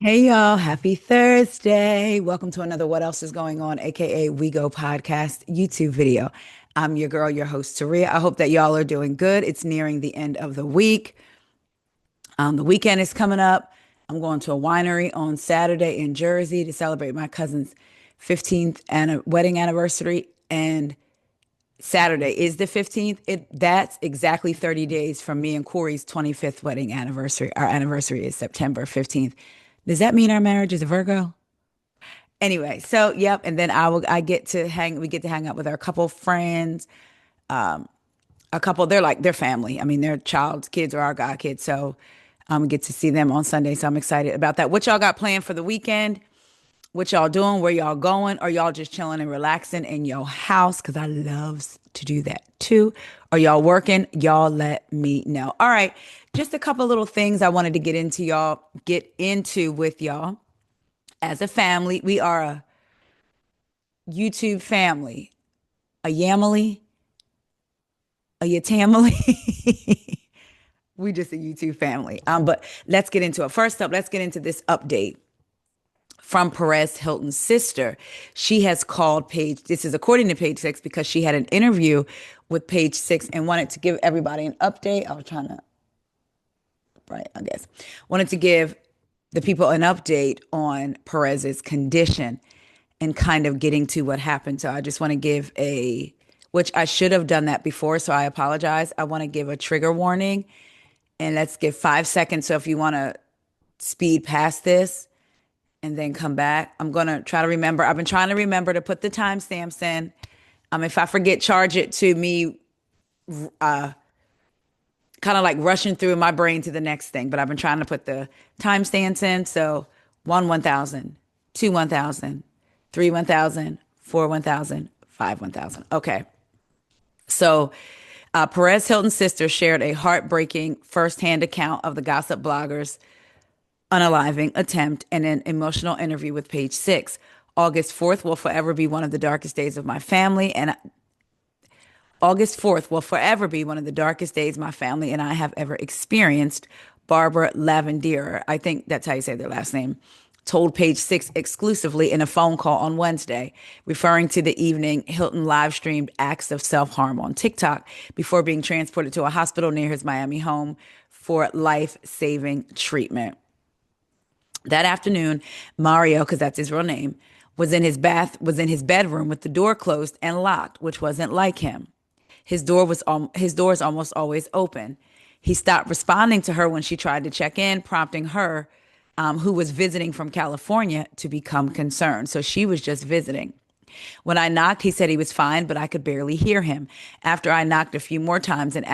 Hey y'all, happy Thursday. Welcome to another What Else is Going On, aka We Go Podcast YouTube video. I'm your girl, your host, Taria. I hope that y'all are doing good. It's nearing the end of the week. The weekend is coming up. I'm going to a winery on Saturday in Jersey to celebrate my cousin's 15th wedding anniversary. And Saturday is the 15th. That's exactly 30 days from me and Corey's 25th wedding anniversary. Our anniversary is September 15th. Does that mean our marriage is a Virgo? Anyway, so yep, and then I get to hang we get to hang out with our couple friends. A couple, they're family. I mean, they're child's kids or our god kids. So we get to see them on Sunday. So I'm excited about that. What y'all got planned for the weekend? What y'all doing? Where y'all going? Are y'all just chilling and relaxing in your house? Because I loves to do that too. Are y'all working? Y'all let me know. All right. Just a couple little things I wanted to get into with y'all. As a family, we are a YouTube family, a Yamily, a Yatamily. We just a YouTube family. But let's get into it. First up, let's get into this update from Perez Hilton's sister. She has called Page, this is according to Page Six, because she had an interview with Page Six and wanted to give everybody an update. I was trying to, right, I guess, wanted to give the people an update on Perez's condition and kind of getting to what happened. So I just want to give which I should have done that before, so I apologize. I want to give a trigger warning and let's give 5 seconds. So if you want to speed past this and then come back, I'm going to try to remember. I've been trying to remember to put the timestamps in. If I forget, charge it to me, kind of like rushing through my brain to the next thing. But I've been trying to put the timestamps in. So 1,000, 2 1,000, 3 1,000, 4 1,000, 5 1,000. Okay. So Perez Hilton's sister shared a heartbreaking firsthand account of the gossip blogger's unaliving attempt in an emotional interview with Page Six. August 4th will forever be one of the darkest days of my family, and August 4th will forever be one of the darkest days my family and I have ever experienced. Barbara Lavendier, I think that's how you say their last name, told Page Six exclusively in a phone call on Wednesday, referring to the evening Hilton live streamed acts of self harm on TikTok before being transported to a hospital near his Miami home for life saving treatment. That afternoon, Mario, because that's his real name, was in his bedroom with the door closed and locked, which wasn't like him. His door is almost always open. He stopped responding to her when she tried to check in, prompting her, who was visiting from California, to become concerned. So she was just visiting. When I knocked, he said he was fine, but I could barely hear him. After I knocked a few more times and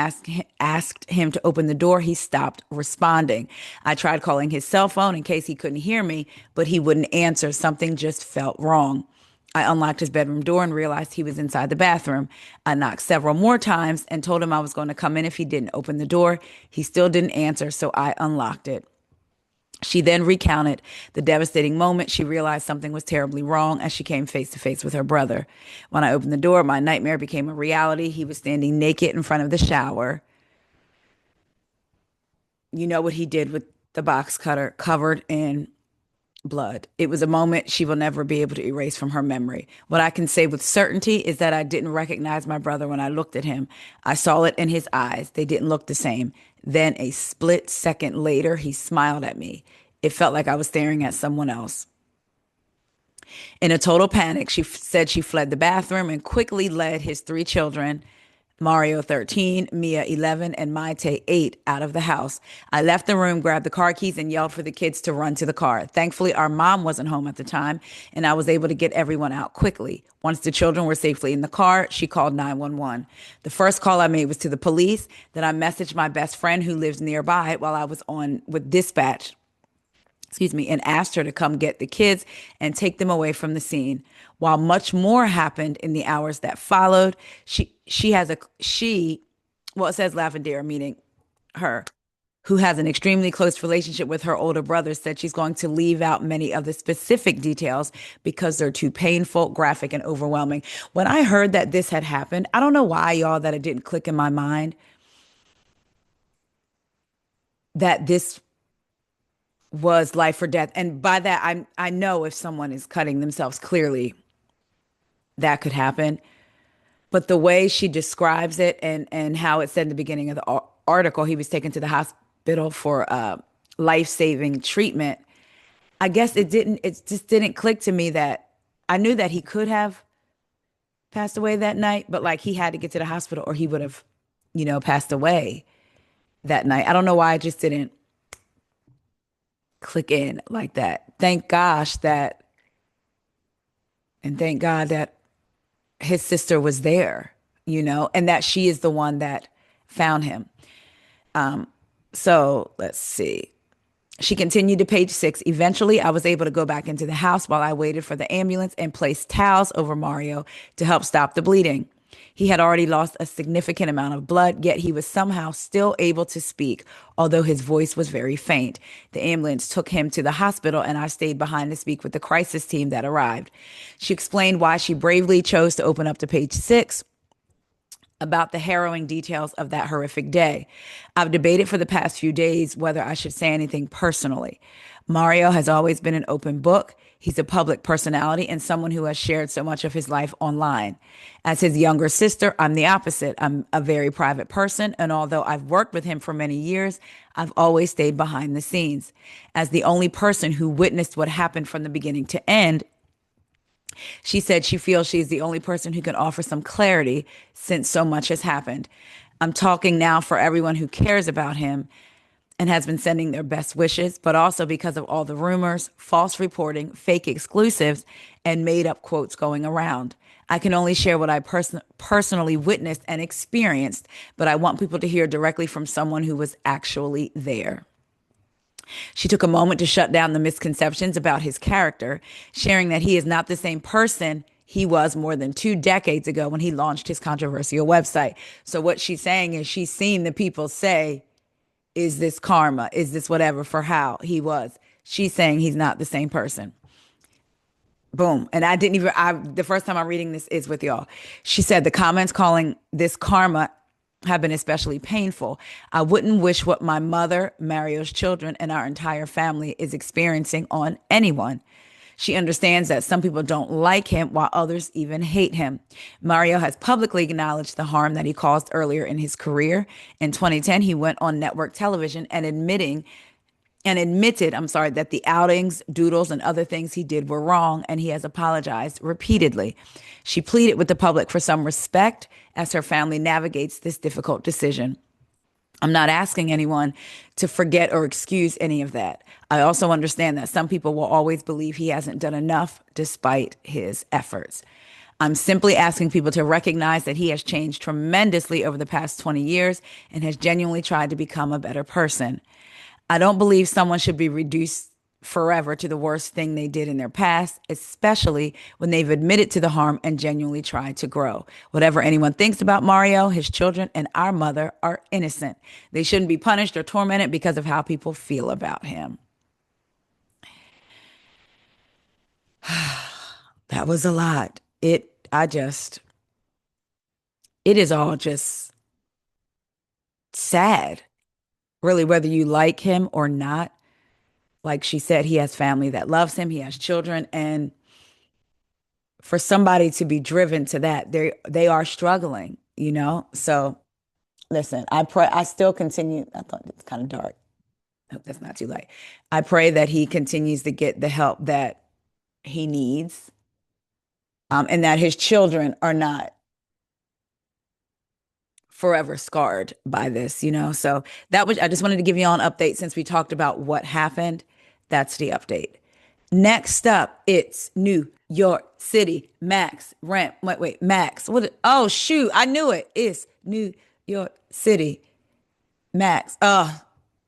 asked him to open the door, he stopped responding. I tried calling his cell phone in case he couldn't hear me, but he wouldn't answer. Something just felt wrong. I unlocked his bedroom door and realized he was inside the bathroom. I knocked several more times and told him I was going to come in if he didn't open the door. He still didn't answer, so I unlocked it. She then recounted the devastating moment she realized something was terribly wrong as she came face to face with her brother. When I opened the door, my nightmare became a reality. He was standing naked in front of the shower. You know what he did with the box cutter covered in blood. It was a moment she will never be able to erase from her memory. What I can say with certainty is that I didn't recognize my brother when I looked at him. I saw it in his eyes. They didn't look the same. Then a split second later, he smiled at me. It felt like I was staring at someone else. In a total panic, she said she fled the bathroom and quickly led his three children, Mario 13, Mia 11, and Maite 8, out of the house. I left the room, grabbed the car keys, and yelled for the kids to run to the car. Thankfully, our mom wasn't home at the time, and I was able to get everyone out quickly. Once the children were safely in the car, she called 911. The first call I made was to the police. Then I messaged my best friend who lives nearby while I was on with dispatch, and asked her to come get the kids and take them away from the scene. While much more happened in the hours that followed, it says Lavender, meaning her, who has an extremely close relationship with her older brother, said she's going to leave out many of the specific details because they're too painful, graphic, and overwhelming. When I heard that this had happened, I don't know why, y'all, that it didn't click in my mind that this was life or death. And by that, I know if someone is cutting themselves, clearly that could happen. But the way she describes it and how it said in the beginning of the article, he was taken to the hospital for life-saving treatment. I guess it just didn't click to me that I knew that he could have passed away that night, but like he had to get to the hospital or he would have, passed away that night. I don't know why it just didn't click in like that. Thank God that his sister was there, and that she is the one that found him. So let's see. She continued to page 6. Eventually, I was able to go back into the house while I waited for the ambulance and place towels over Mario to help stop the bleeding. He had already lost a significant amount of blood, yet he was somehow still able to speak, although his voice was very faint. The ambulance took him to the hospital, and I stayed behind to speak with the crisis team that arrived. She explained why she bravely chose to open up to page 6 about the harrowing details of that horrific day. I've debated for the past few days whether I should say anything personally. Mario has always been an open book. He's a public personality and someone who has shared so much of his life online. As his younger sister, I'm the opposite. I'm a very private person, and although I've worked with him for many years, I've always stayed behind the scenes. As the only person who witnessed what happened from the beginning to end, she said she feels she's the only person who can offer some clarity since so much has happened. I'm talking now for everyone who cares about him and has been sending their best wishes, but also because of all the rumors, false reporting, fake exclusives, and made up quotes going around. I can only share what I personally witnessed and experienced, but I want people to hear directly from someone who was actually there. She took a moment to shut down the misconceptions about his character, sharing that he is not the same person he was more than 2 decades ago when he launched his controversial website. So what she's saying is she's seen the people say, is this karma? Is this whatever for how he was? She's saying he's not the same person. Boom. And the first time I'm reading this is with y'all. She said the comments calling this karma have been especially painful. I wouldn't wish what my mother, Mario's children, and our entire family is experiencing on anyone. She understands that some people don't like him while others even hate him. Mario has publicly acknowledged the harm that he caused earlier in his career. In 2010, he went on network television and admitted, that the outings, doodles, and other things he did were wrong, and he has apologized repeatedly. She pleaded with the public for some respect as her family navigates this difficult decision. I'm not asking anyone to forget or excuse any of that. I also understand that some people will always believe he hasn't done enough despite his efforts. I'm simply asking people to recognize that he has changed tremendously over the past 20 years and has genuinely tried to become a better person. I don't believe someone should be reduced forever to the worst thing they did in their past, especially when they've admitted to the harm and genuinely tried to grow. Whatever anyone thinks about Mario, his children, and our mother are innocent. They shouldn't be punished or tormented because of how people feel about him. That was a lot. It is all just sad, really, whether you like him or not. Like she said, he has family that loves him. He has children. And for somebody to be driven to that, they are struggling. So listen, I pray, I still continue. I thought it's kind of dark. I hope that's not too late. I pray that he continues to get the help that he needs, and that his children are not forever scarred by this. So I just wanted to give you all an update since we talked about what happened. That's the update. Next up, it's New York City. Max rent. Wait, Max. Oh, shoot. I knew it. It's New York City. Max.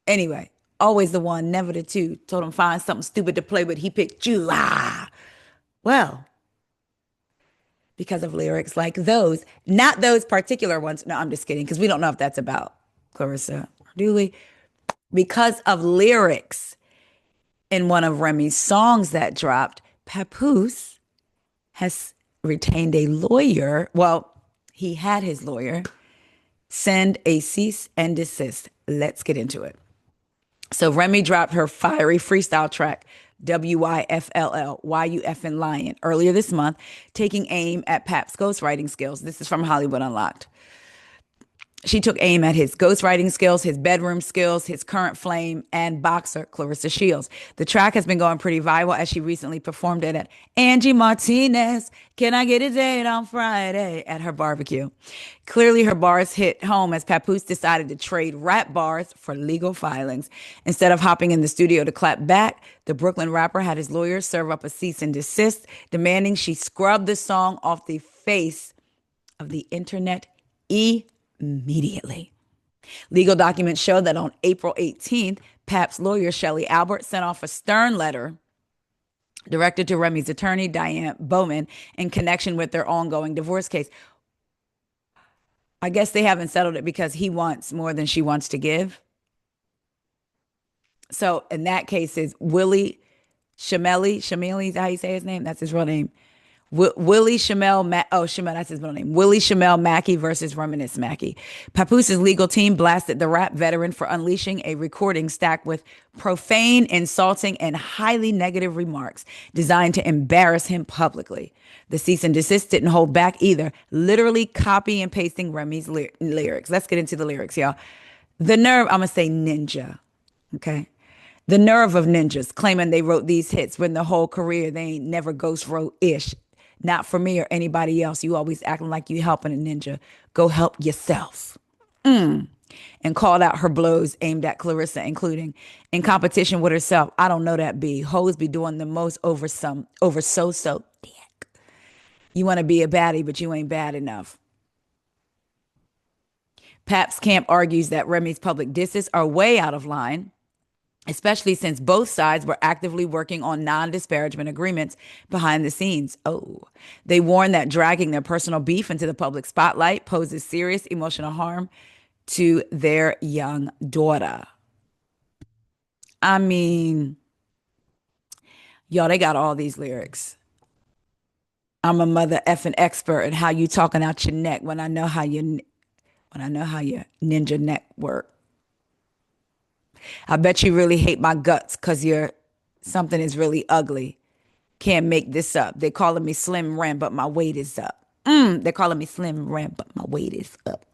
Anyway, always the one, never the two. Told him find something stupid to play with. He picked you. Well, because of lyrics like those, not those particular ones. No, I'm just kidding, because we don't know if that's about Clarissa Dooley. Because of lyrics in one of Remy's songs that dropped, Papoose has retained a lawyer. Well, he had his lawyer send a cease and desist. Let's get into it. So Remy dropped her fiery freestyle track, WYFLL, Why You Effin' Lying, earlier this month, taking aim at Pap's ghostwriting skills. This is from Hollywood Unlocked. She took aim at his ghostwriting skills, his bedroom skills, his current flame, and boxer, Clarissa Shields. The track has been going pretty viral as she recently performed it at Angie Martinez. Can I get a date on Friday at her barbecue? Clearly, her bars hit home as Papoose decided to trade rap bars for legal filings. Instead of hopping in the studio to clap back, the Brooklyn rapper had his lawyers serve up a cease and desist, demanding she scrub the song off the face of the internet immediately. Legal documents show that on April 18th, Pap's lawyer, Shelley Albert, sent off a stern letter directed to Remy's attorney, Diane Bowman, in connection with their ongoing divorce case. I guess they haven't settled it because he wants more than she wants to give. So in that case, is Willie Shameli, is how you say his name? That's his real name. Willie Shamel, that's his middle name. Willie Shamel Mackey versus Reminisce Mackey. Papoose's legal team blasted the rap veteran for unleashing a recording stacked with profane, insulting, and highly negative remarks designed to embarrass him publicly. The cease and desist didn't hold back either, literally copy and pasting Remy's lyrics. Let's get into the lyrics, y'all. The nerve, I'm going to say ninja, okay? The nerve of ninjas claiming they wrote these hits when their whole career they ain't never ghost wrote ish. Not for me or anybody else. You always acting like you helping a ninja. Go help yourself. And called out her blows aimed at Clarissa, including in competition with herself. I don't know that B. Hoes be doing the most over so dick. You want to be a baddie, but you ain't bad enough. Pap's camp argues that Remy's public disses are way out of line, especially since both sides were actively working on non-disparagement agreements behind the scenes. They warn that dragging their personal beef into the public spotlight poses serious emotional harm to their young daughter. I mean, y'all, they got all these lyrics. I'm a mother effing expert at how you talking out your neck when I know how your ninja neck work. I bet you really hate my guts because something is really ugly. Can't make this up. They calling me Slim Ram, but my weight is up. They're calling me Slim Ram, but my weight is up.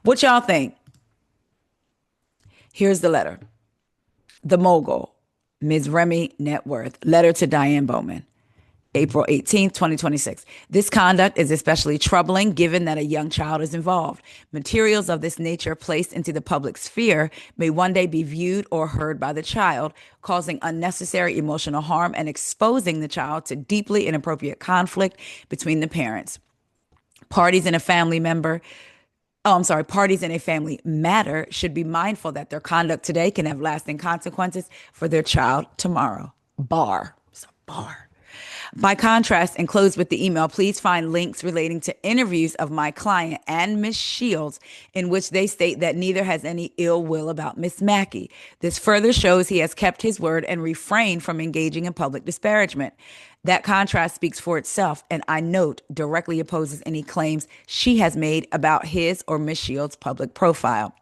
What y'all think? Here's the letter. The Mogul, Ms. Remy Net Worth, letter to Diane Bowman. April 18th, 2026. This conduct is especially troubling given that a young child is involved. Materials of this nature placed into the public sphere may one day be viewed or heard by the child, causing unnecessary emotional harm and exposing the child to deeply inappropriate conflict between the parents. Parties in a family matter should be mindful that their conduct today can have lasting consequences for their child tomorrow. Bar. It's a bar. By contrast, enclosed with the email, please find links relating to interviews of my client and Miss Shields in which they state that neither has any ill will about Miss Mackey. This further shows he has kept his word and refrained from engaging in public disparagement. That contrast speaks for itself, and I note directly opposes any claims she has made about his or Miss Shields' public profile.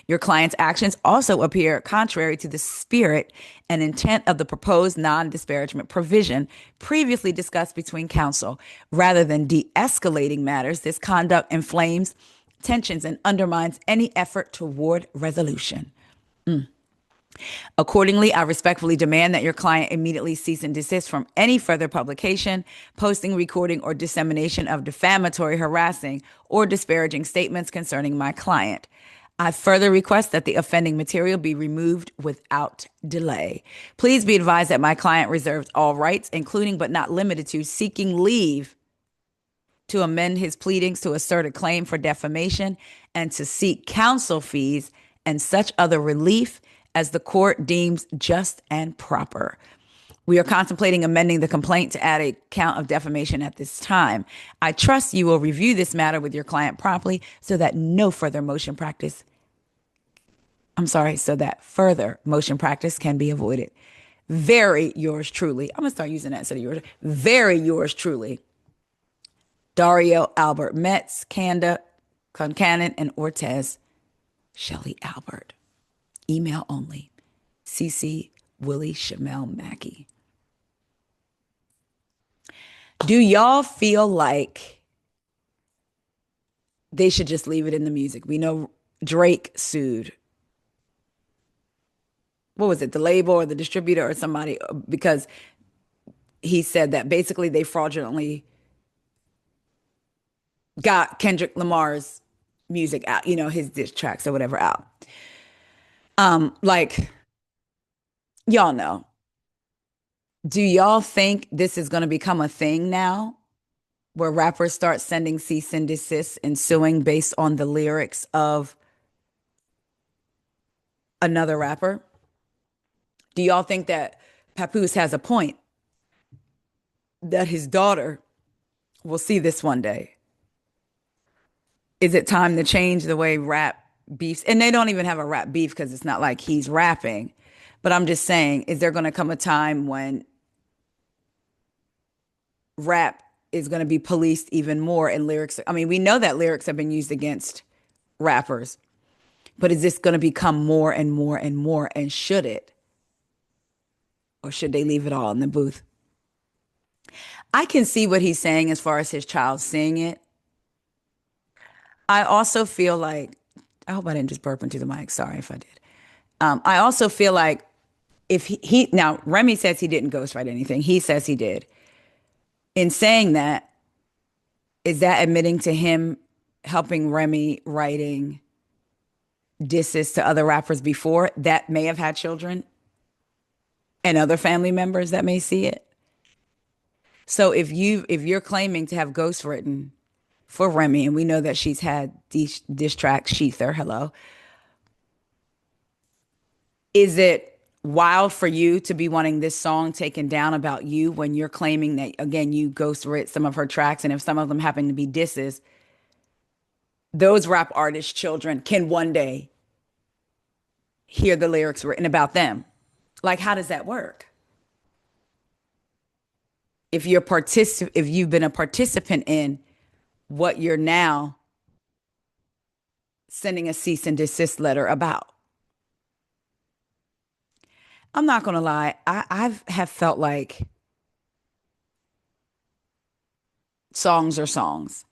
Your client's actions also appear contrary to the spirit and intent of the proposed non-disparagement provision previously discussed between counsel. Rather than de-escalating matters, this conduct inflames tensions and undermines any effort toward resolution. Accordingly, I respectfully demand that your client immediately cease and desist from any further publication, posting, recording, or dissemination of defamatory, harassing, or disparaging statements concerning my client. I further request that the offending material be removed without delay. Please be advised that my client reserves all rights, including but not limited to seeking leave to amend his pleadings to assert a claim for defamation and to seek counsel fees and such other relief as the court deems just and proper. We are contemplating amending the complaint to add a count of defamation at this time. I trust you will review this matter with your client promptly so that further motion practice can be avoided. Very yours truly. I'm going to start using that instead of yours. Very yours truly. Dario Albert Metz, Kanda, Concannon, and Ortez, Shelley Albert. Email only. CC Willie Shamel Mackey. Do y'all feel like they should just leave it in the music? We know Drake sued, what was it, the label or the distributor or somebody, because he said that basically they fraudulently got Kendrick Lamar's music out, his diss tracks or whatever out. Like, y'all know. Do y'all think this is going to become a thing now where rappers start sending cease and desist and suing based on the lyrics of another rapper? Do y'all think that Papoose has a point that his daughter will see this one day? Is it time to change the way rap beefs? And they don't even have a rap beef because it's not like he's rapping. But I'm just saying, is there going to come a time when rap is going to be policed even more and lyrics? I mean, we know that lyrics have been used against rappers, but is this going to become more and more and more? And should it? Or should they leave it all in the booth? I can see what he's saying as far as his child seeing it. I also feel like, I hope I didn't just burp into the mic. Sorry if I did. I also feel like if now Remy says he didn't ghostwrite anything. He says he did. In saying that, is that admitting to him helping Remy writing disses to other rappers before that may have had children and other family members that may see it? So if you're claiming to have ghostwritten for Remy, and we know that she's had diss tracks, Sheether, hello, is it wild for you to be wanting this song taken down about you when you're claiming that, again, you ghostwrote some of her tracks, and if some of them happen to be disses, those rap artists' children can one day hear the lyrics written about them? Like, how does that work? If you've been a participant in what you're now sending a cease and desist letter about. I'm not gonna lie, I've have felt like songs are songs.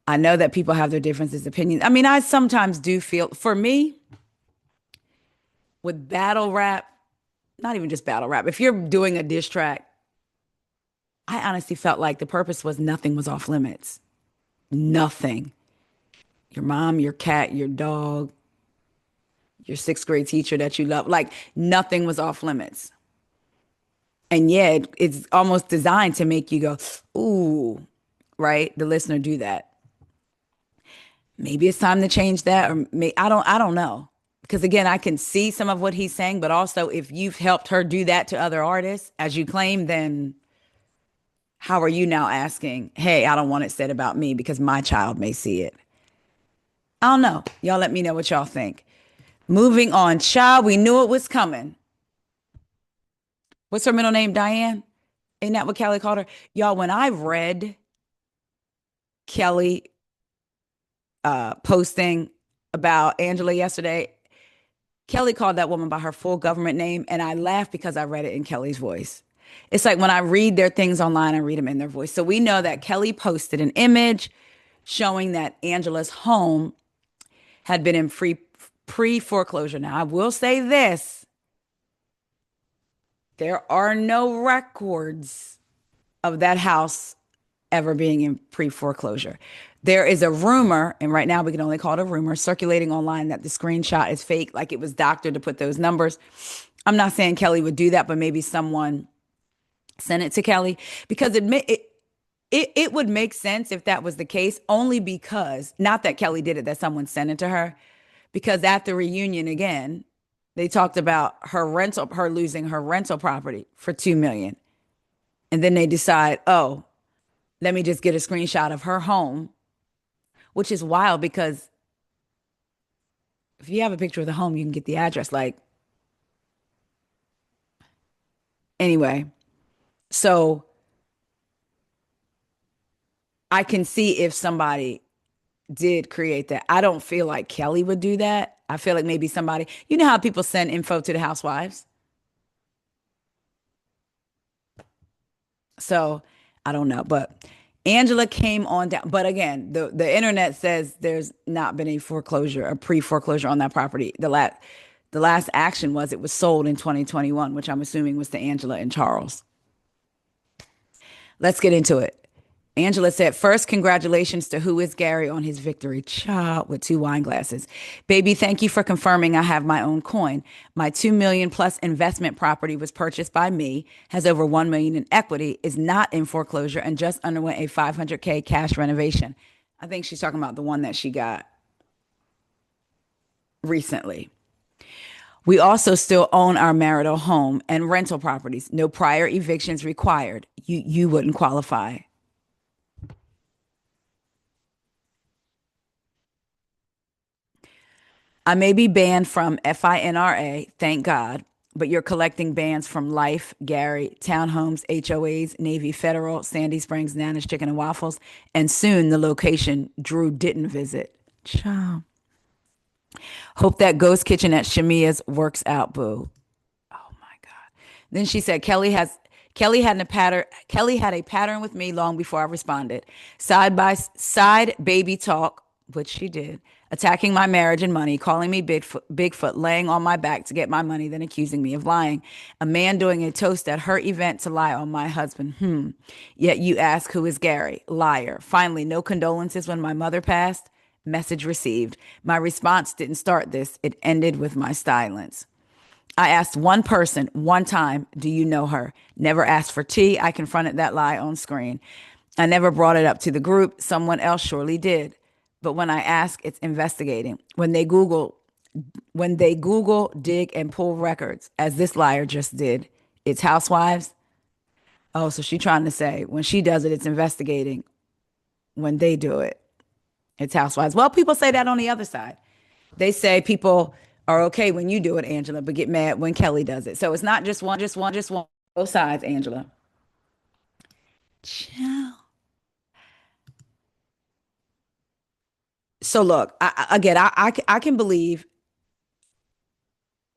I know that people have their differences, opinions. I mean, I sometimes do feel, for me, with battle rap, not even just battle rap, if you're doing a diss track, I honestly felt like the purpose was nothing was off limits. Nothing. Your mom, your cat, your dog, your sixth grade teacher that you love, like nothing was off limits. And yeah, it's almost designed to make you go, ooh, right? The listener do that. Maybe it's time to change that, or I don't know. Because again, I can see some of what he's saying, but also if you've helped her do that to other artists, as you claim, then how are you now asking, hey, I don't want it said about me because my child may see it? I don't know. Y'all let me know what y'all think. Moving on, child, we knew it was coming. What's her middle name? Diane? Ain't that what Kelly called her? Y'all, when I read Kelly posting about Angela yesterday, Kelly called that woman by her full government name, and I laughed because I read it in Kelly's voice. It's like when I read their things online, I read them in their voice. So we know that Kelly posted an image showing that Angela's home had been in pre-foreclosure. Now, I will say this. There are no records of that house ever being in pre-foreclosure. There is a rumor, and right now we can only call it a rumor, circulating online that the screenshot is fake, like it was doctored to put those numbers. I'm not saying Kelly would do that, but maybe someone sent it to Kelly because it would make sense if that was the case, only because, not that Kelly did it, that someone sent it to her, because at the reunion again, they talked about her losing her rental property for 2 million. And then they decide, oh, let me just get a screenshot of her home, which is wild because if you have a picture of the home, you can get the address. Like, anyway, so I can see if somebody did create that. I don't feel like Kelly would do that. I feel like maybe somebody, you know how people send info to the housewives? So I don't know, but Angela came on down. But again, the internet says there's not been a foreclosure, a pre-foreclosure on that property. The last action was it was sold in 2021, which I'm assuming was to Angela and Charles. Let's get into it. Angela said, first, congratulations to Who is Gary on his victory. Child with two wine glasses. Baby, thank you for confirming I have my own coin. My 2 million plus investment property was purchased by me, has over 1 million in equity, is not in foreclosure, and just underwent a 500K cash renovation. I think she's talking about the one that she got recently. We also still own our marital home and rental properties. No prior evictions required. You wouldn't qualify. I may be banned from FINRA, thank God, but you're collecting bans from Life, Gary, Townhomes, HOAs, Navy Federal, Sandy Springs, Nana's Chicken and Waffles, and soon the location Drew didn't visit. Ciao. Hope that ghost kitchen at Shamia's works out, boo. Oh my God. Then she said, Kelly had a pattern with me long before I responded. Side by side baby talk, which she did, attacking my marriage and money, calling me Bigfoot, laying on my back to get my money, then accusing me of lying. A man doing a toast at her event to lie on my husband. Yet you ask who is Gary? Liar. Finally, no condolences when my mother passed. Message received. My response didn't start this. It ended with my silence. I asked one person one time, do you know her? Never asked for tea. I confronted that lie on screen. I never brought it up to the group. Someone else surely did. But when I ask, it's investigating. When they Google, dig, and pull records, as this liar just did, it's housewives. Oh, so she's trying to say when she does it, it's investigating. When they do it, it's housewives. Well, people say that on the other side. They say people are okay when you do it, Angela, but get mad when Kelly does it. So it's not just one. Both sides, Angela. Chill. So look, again, I can believe,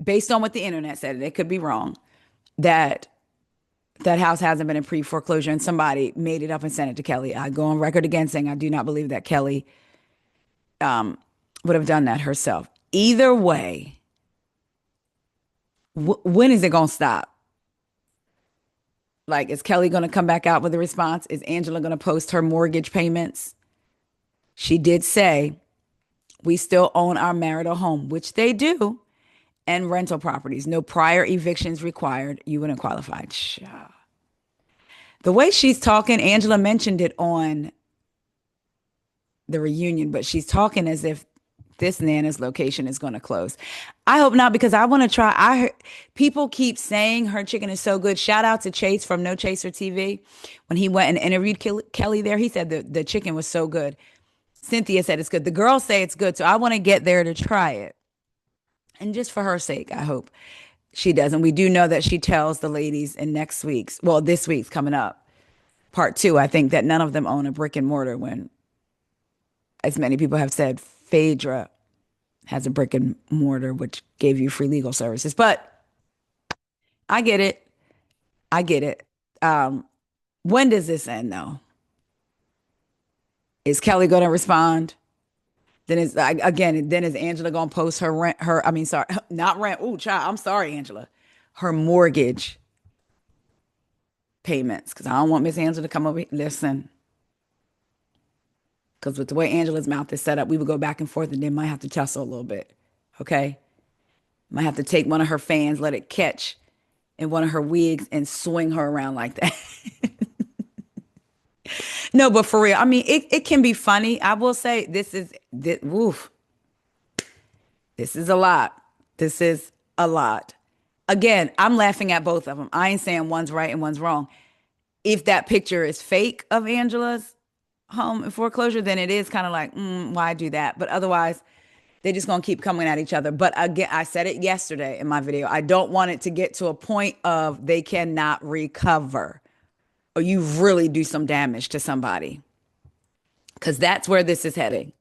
based on what the internet said, and it could be wrong, that that house hasn't been in pre foreclosure and somebody made it up and sent it to Kelly. I go on record again saying I do not believe that Kelly would have done that herself. Either way, when is it going to stop? Like, is Kelly going to come back out with a response? Is Angela going to post her mortgage payments? She did say, we still own our marital home, which they do, and rental properties. No prior evictions required. You wouldn't qualify. The way she's talking, Angela mentioned it on the reunion, but she's talking as if this Nana's location is going to close. I hope not, because I want to try. People keep saying her chicken is so good. Shout out to Chase from No Chaser TV. When he went and interviewed Kelly there, he said the chicken was so good. Cynthia said it's good. The girls say it's good, so I want to get there to try it. And just for her sake, I hope she does. And we do know that she tells the ladies in this week's coming up, part two, I think, that none of them own a brick and mortar when, as many people have said, Phaedra has a brick and mortar, which gave you free legal services. But I get it. I get it. When does this end, though? Is Kelly going to respond? Then is again. Then is Angela going to post her rent? I mean, sorry, not rent. Oh, child. I'm sorry, Angela. Her mortgage payments, because I don't want Miss Angela to come over. Listen, because with the way Angela's mouth is set up, we would go back and forth, and then might have to tussle a little bit. Okay, might have to take one of her fans, let it catch in one of her wigs, and swing her around like that. No, but for real, I mean, it can be funny. I will say woof, this is a lot. This is a lot. Again, I'm laughing at both of them. I ain't saying one's right and one's wrong. If that picture is fake of Angela's home in foreclosure, then it is kind of like, why do that? But otherwise, they're just gonna keep coming at each other. But again, I said it yesterday in my video. I don't want it to get to a point of they cannot recover, or you really do some damage to somebody, because that's where this is heading.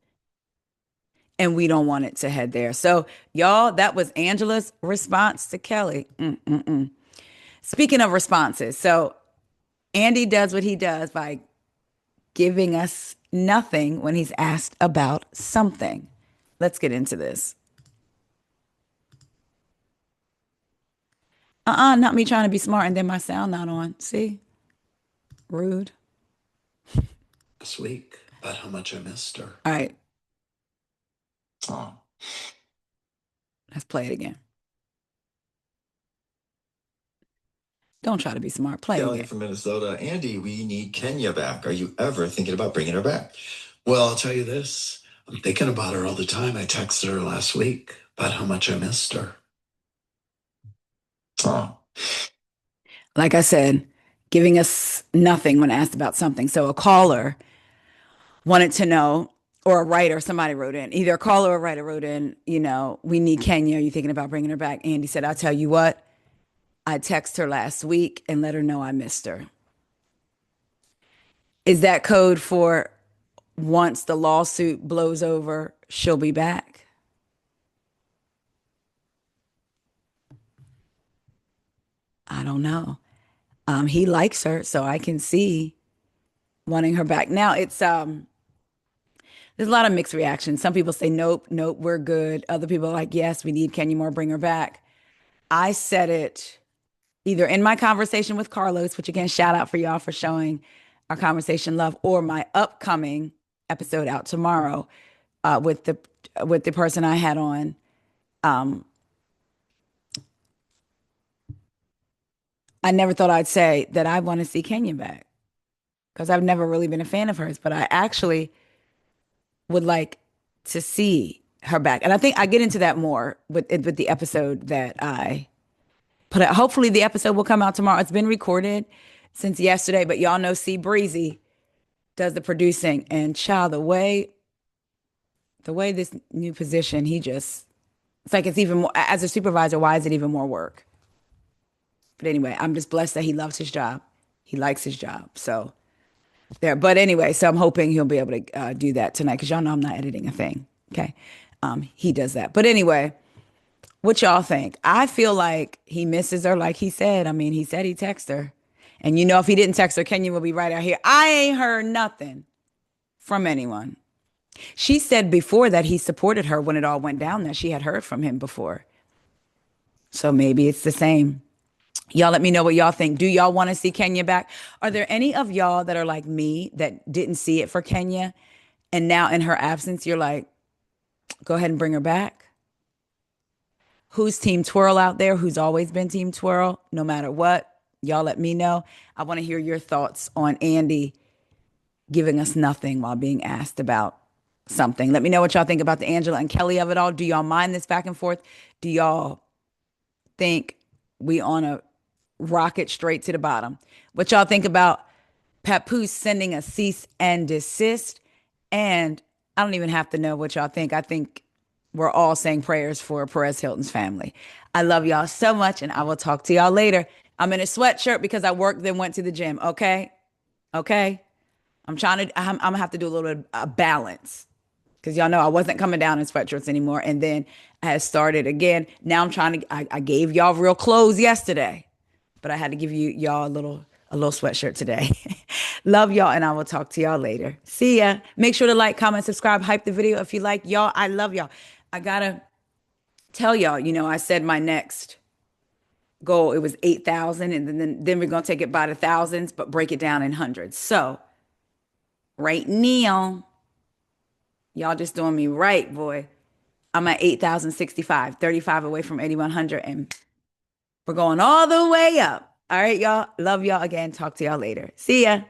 and we don't want it to head there. So, y'all, that was Angela's response to Kelli. Speaking of responses, so Andy does what he does by giving us nothing when he's asked about something. Let's get into this. Not me trying to be smart and then my sound not on. See? Rude. This week about how much I missed her. All right, Oh, let's play it again. Don't try to be smart. Play Kelli again. from Minnesota. Andy, we need Kenya back. Are you ever thinking about bringing her back? Well, I'll tell you this. I'm thinking about her all the time. I texted her last week about how much I missed her. Oh, Like I said, giving us nothing when asked about something. So a caller wanted to know, or a writer, somebody wrote in, either a caller or a writer wrote in, we need Kenya. Are you thinking about bringing her back? Andy said, I'll tell you what, I texted her last week and let her know I missed her. Is that code for once the lawsuit blows over, she'll be back? I don't know. He likes her, so I can see wanting her back. Now there's a lot of mixed reactions. Some people say nope, nope, we're good. Other people are like, yes, we need Kenya Moore, bring her back. I said it either in my conversation with Carlos, which again, shout out for y'all for showing our conversation love, or my upcoming episode out tomorrow with the person I had on. Um, I never thought I'd say that I want to see Kenya back because I've never really been a fan of hers, but I actually would like to see her back. And I think I get into that more with the episode that I put out. Hopefully the episode will come out tomorrow. It's been recorded since yesterday, but y'all know C Breezy does the producing, and child, the way this new position, it's like it's even more as a supervisor, why is it even more work? But anyway, I'm just blessed that he loves his job. He likes his job. So there. But anyway, so I'm hoping he'll be able to do that tonight because y'all know I'm not editing a thing. Okay. He does that. But anyway, what y'all think? I feel like he misses her, like he said. I mean, he said he texted her. And if he didn't text her, Kenya will be right out here. I ain't heard nothing from anyone. She said before that he supported her when it all went down, that she had heard from him before. So maybe it's the same. Y'all let me know what y'all think. Do y'all want to see Kenya back? Are there any of y'all that are like me that didn't see it for Kenya and now in her absence, you're like, go ahead and bring her back? Who's Team Twirl out there? Who's always been Team Twirl, no matter what? Y'all let me know. I want to hear your thoughts on Andy giving us nothing while being asked about something. Let me know what y'all think about the Angela and Kelli of it all. Do y'all mind this back and forth? Do y'all think we on a rocket straight to the bottom? What y'all think about Papoose sending a cease and desist? And I don't even have to know what y'all think. I think we're all saying prayers for Perez Hilton's family. I love y'all so much, and I will talk to y'all later. I'm in a sweatshirt because I worked, then went to the gym. Okay. Okay. I'm gonna have to do a little bit of balance because y'all know I wasn't coming down in sweatshirts anymore. And then I had started again. Now I'm trying to, I gave y'all real clothes yesterday, but I had to give y'all a little sweatshirt today. Love y'all, and I will talk to y'all later. See ya. Make sure to like, comment, subscribe, hype the video if you like. Y'all, I love y'all. I gotta tell y'all, I said my next goal, it was 8,000, and then we're gonna take it by the thousands, but break it down in hundreds. So right now, y'all just doing me right, boy. I'm at 8,065, 35 away from 8,100, and we're going all the way up. All right, y'all. Love y'all again. Talk to y'all later. See ya.